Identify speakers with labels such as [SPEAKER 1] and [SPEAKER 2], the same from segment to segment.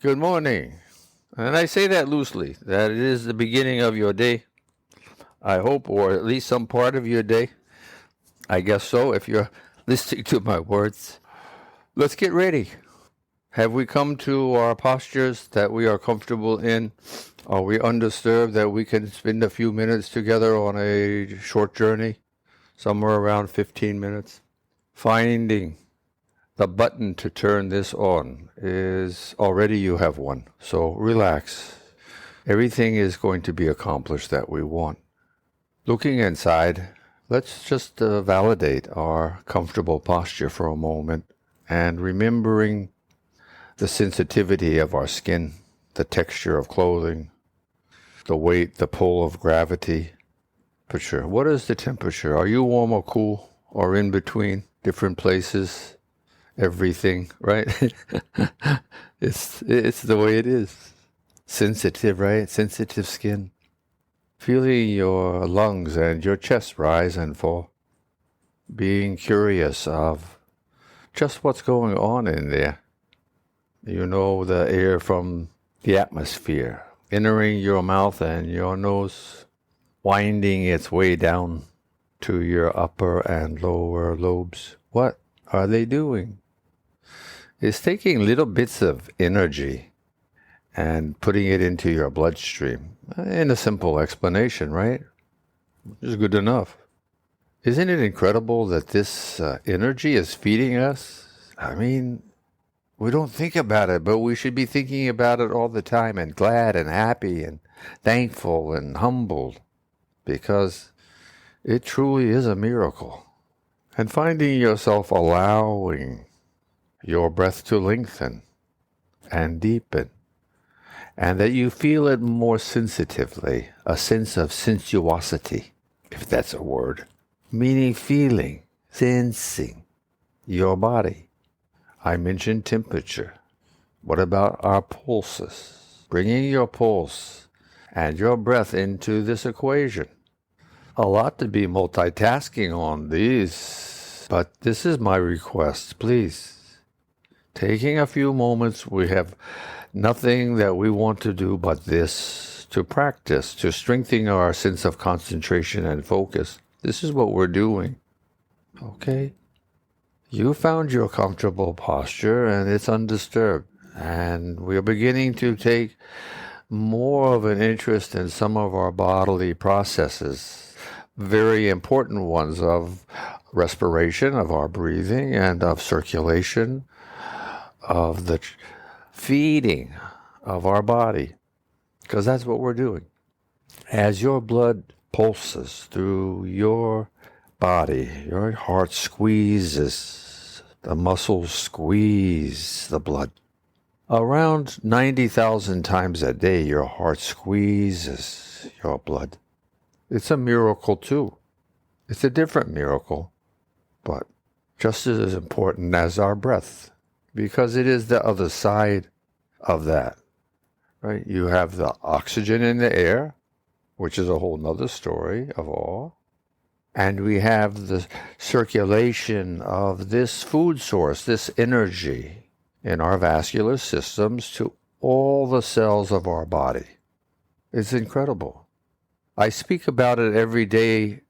[SPEAKER 1] Good morning. And I say that loosely, that it is the beginning of your day, I hope, or at least some part of your day. I guess so, if you're listening to my words. Let's get ready. Have we come to our postures that we are comfortable in? Are we undisturbed that we can spend a few minutes together on a short journey? Somewhere around 15 minutes. Finding the button to turn this on is already you have one. So relax. Everything is going to be accomplished that we want. Looking inside, let's just validate our comfortable posture for a moment and remembering the sensitivity of our skin, the texture of clothing, the weight, the pull of gravity. Temperature. What is the temperature? Are you warm or cool or in between different places? Everything, right? It's the way it is. Sensitive, right? Sensitive skin. Feeling your lungs and your chest rise and fall. Being curious of just what's going on in there. You know, the air from the atmosphere entering your mouth and your nose, winding its way down to your upper and lower lobes. What are they doing? It's taking little bits of energy and putting it into your bloodstream. In a simple explanation, right? It's good enough. Isn't it incredible that this energy is feeding us? I mean, we don't think about it, but we should be thinking about it all the time and glad and happy and thankful and humbled because it truly is a miracle. And finding yourself allowing your breath to lengthen and deepen, and that you feel it more sensitively, a sense of sensuosity, if that's a word, meaning feeling, sensing your body. I mentioned temperature. What about our pulses? Bringing your pulse and your breath into this equation. A lot to be multitasking on these, but this is my request, please. Taking a few moments, we have nothing that we want to do but this, to practice, to strengthen our sense of concentration and focus. This is what we're doing. Okay? You found your comfortable posture and it's undisturbed. And we're beginning to take more of an interest in some of our bodily processes, very important ones of respiration, of our breathing, and of circulation, of the feeding of our body, because that's what we're doing. As your blood pulses through your body, your heart squeezes, the muscles squeeze the blood. Around 90,000 times a day, your heart squeezes your blood. It's a miracle too. It's a different miracle, but just as important as our breath, because it is the other side of that, right? You have the oxygen in the air, which is a whole nother story of all. And we have the circulation of this food source, this energy in our vascular systems to all the cells of our body. It's incredible. I speak about it every day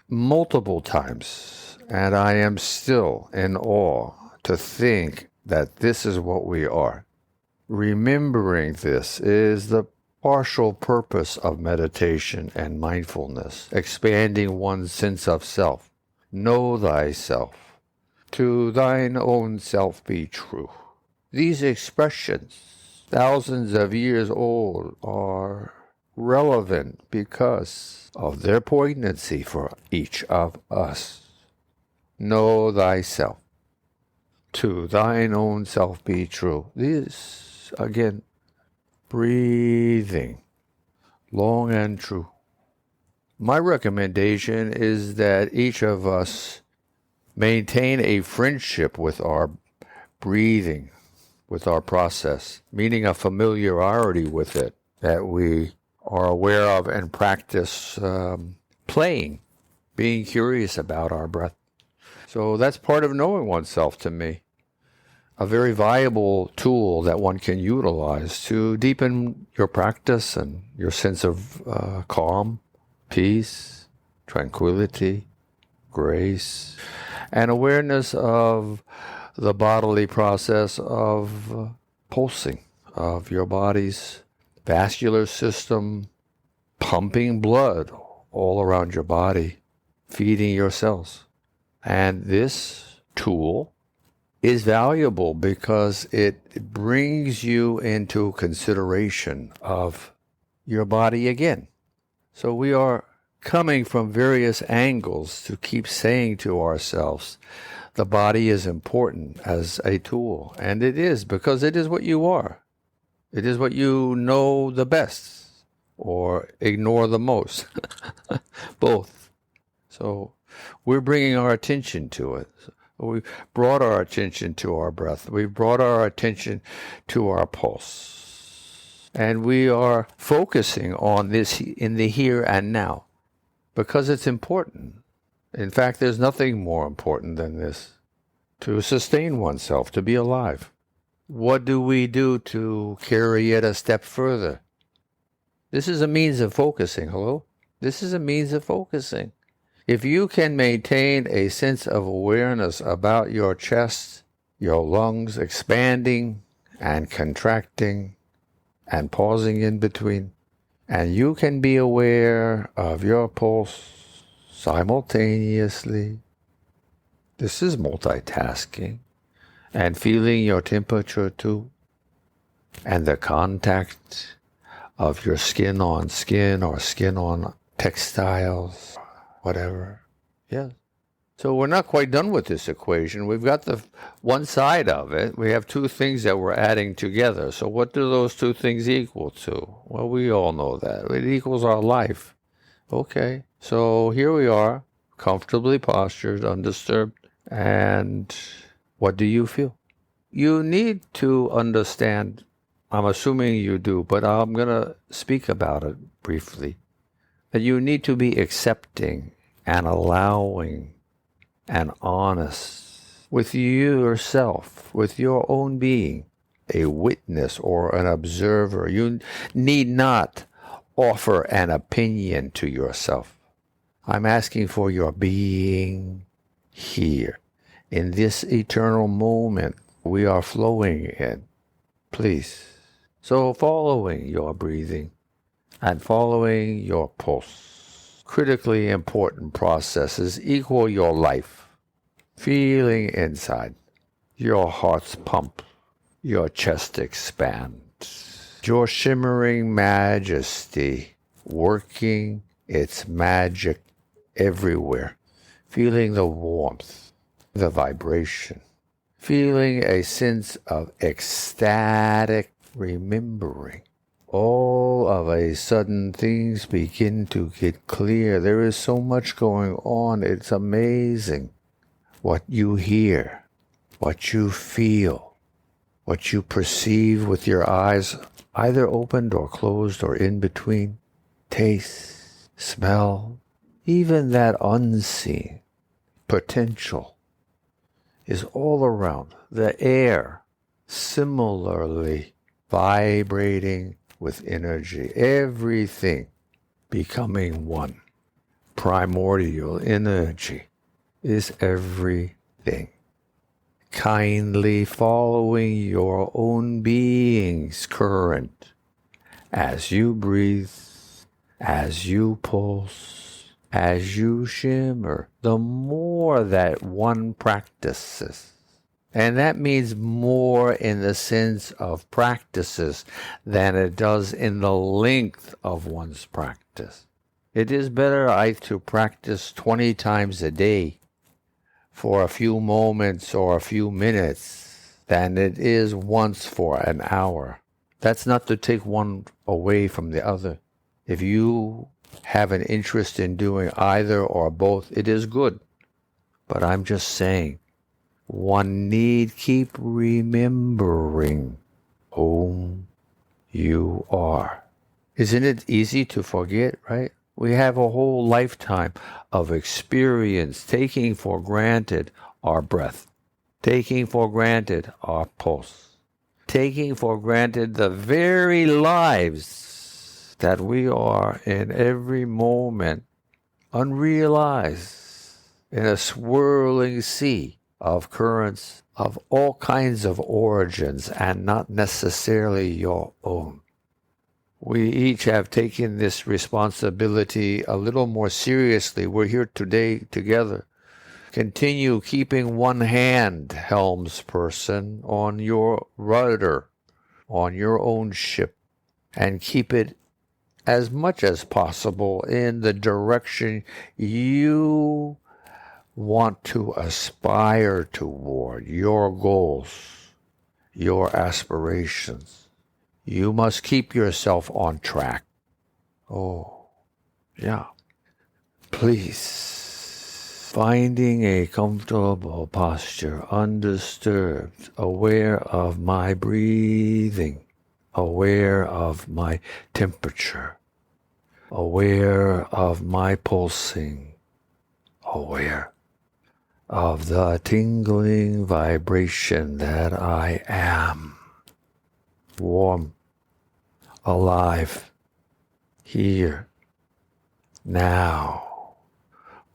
[SPEAKER 1] multiple times, and I am still in awe to think that this is what we are. Remembering this is the partial purpose of meditation and mindfulness, expanding one's sense of self. Know thyself. To thine own self be true. These expressions, thousands of years old, are relevant because of their poignancy for each of us. Know thyself. To thine own self be true. This, again, breathing, long and true. My recommendation is that each of us maintain a friendship with our breathing, with our process, meaning a familiarity with it, that we are aware of and practice playing, being curious about our breath. So that's part of knowing oneself to me. a very viable tool that one can utilize to deepen your practice and your sense of calm, peace, tranquility, grace, and awareness of the bodily process of pulsing of your body's vascular system, pumping blood all around your body, feeding your cells. And this tool is valuable because it brings you into consideration of your body again. So we are coming from various angles to keep saying to ourselves, the body is important as a tool. And it is, because it is what you are. It is what you know the best or ignore the most. Both. So we're bringing our attention to it. We brought our attention to our breath. We brought our attention to our pulse. And we are focusing on this in the here and now because it's important. In fact, there's nothing more important than this. To sustain oneself, to be alive. What do we do to carry it a step further? This is a means of focusing. Hello? This is a means of focusing. If you can maintain a sense of awareness about your chest, your lungs expanding and contracting and pausing in between, and you can be aware of your pulse simultaneously, this is multitasking, and feeling your temperature too, and the contact of your skin on skin or skin on textiles, whatever. Yes. So we're not quite done with this equation. We've got the one side of it. We have two things that we're adding together. So what do those two things equal to? Well, we all know that. It equals our life. Okay. So here we are, comfortably postured, undisturbed. And what do you feel? You need to understand, I'm assuming you do, but I'm going to speak about it briefly, that you need to be accepting and allowing and honest with yourself, with your own being, a witness or an observer. You need not offer an opinion to yourself. I'm asking for your being here in this eternal moment we are flowing in. Please. So following your breathing and following your pulse, critically important processes equal your life. Feeling inside, your heart's pump, your chest expand, your shimmering majesty working its magic everywhere, feeling the warmth, the vibration, feeling a sense of ecstatic remembering. All of a sudden, things begin to get clear. There is so much going on. It's amazing what you hear, what you feel, what you perceive with your eyes, either opened or closed or in between. Taste, smell, even that unseen potential is all around. The air similarly vibrating with energy, everything becoming one. Primordial energy is everything. Kindly following your own being's current as you breathe, as you pulse, as you shimmer, the more that one practices. And that means more in the sense of practices than it does in the length of one's practice. It is better to practice 20 times a day for a few moments or a few minutes than it is once for an hour. That's not to take one away from the other. If you have an interest in doing either or both, it is good. But I'm just saying, one need keep remembering whom you are. Isn't it easy to forget, right? We have a whole lifetime of experience taking for granted our breath, taking for granted our pulse, taking for granted the very lives that we are in every moment, unrealized, in a swirling sea of currents of all kinds of origins and not necessarily your own. We each have taken this responsibility a little more seriously. We're here today together. Continue keeping one hand, helmsperson, on your rudder, on your own ship, and keep it as much as possible in the direction you want to aspire toward, your goals, your aspirations. You must keep yourself on track. Oh, yeah. Please. Finding a comfortable posture, undisturbed, aware of my breathing, aware of my temperature, aware of my pulsing, aware of the tingling vibration that I am. Warm, alive, here, now.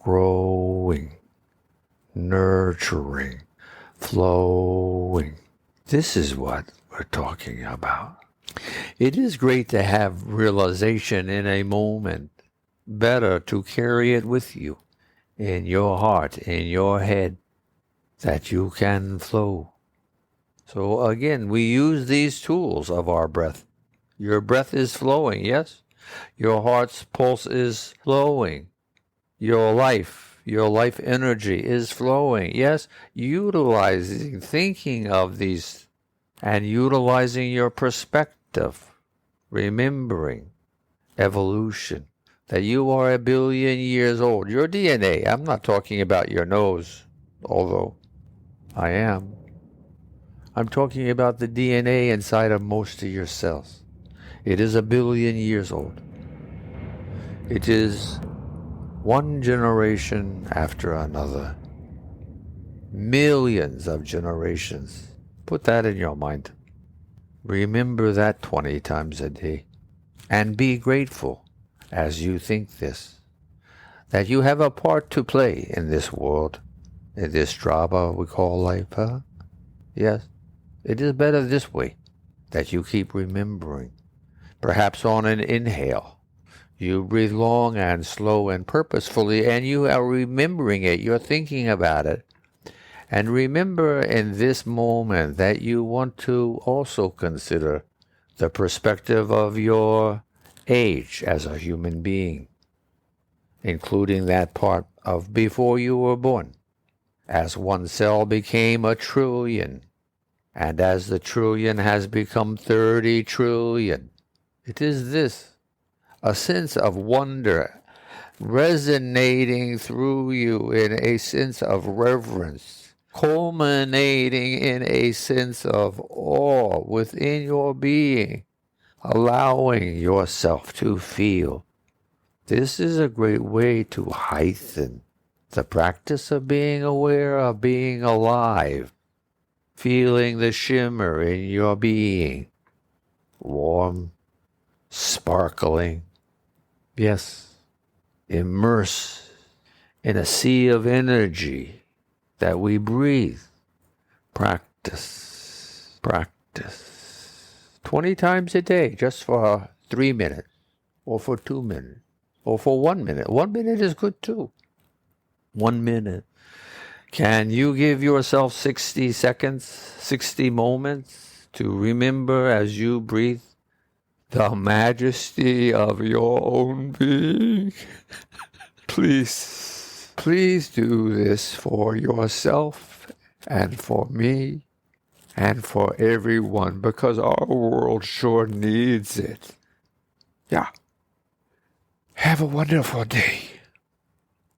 [SPEAKER 1] Growing, nurturing, flowing. This is what we're talking about. It is great to have realization in a moment. Better to carry it with you in your heart, in your head, that you can flow. So again, we use these tools of our breath. Your breath is flowing, yes? Your heart's pulse is flowing. Your life energy is flowing. Yes, utilizing, thinking of these, and utilizing your perspective, remembering evolution, that you are 1 billion years old. Your DNA, I'm not talking about your nose, although I am. I'm talking about the DNA inside of most of your cells. It is 1 billion years old. It is one generation after another. Millions of generations. Put that in your mind. Remember that 20 times a day. And be grateful as you think this, that you have a part to play in this world, in this drama we call life, huh? Yes, it is better this way, that you keep remembering. Perhaps on an inhale, you breathe long and slow and purposefully, and you are remembering it. You're thinking about it. And remember in this moment that you want to also consider the perspective of your age as a human being, including that part of before you were born, as one cell became 1 trillion, and as the trillion has become 30 trillion. It is this. A sense of wonder resonating through you in a sense of reverence, culminating in a sense of awe within your being, allowing yourself to feel. This is a great way to heighten the practice of being aware of being alive, feeling the shimmer in your being, warm, sparkling. Yes, immerse in a sea of energy that we breathe. Practice. 20 times a day, just for 3 minutes, or for 2 minutes, or for 1 minute. 1 minute is good too. 1 minute. Can you give yourself 60 seconds, 60 moments to remember as you breathe the majesty of your own being? Please do this for yourself and for me and for everyone, because our world sure needs it. Yeah. Have a wonderful day.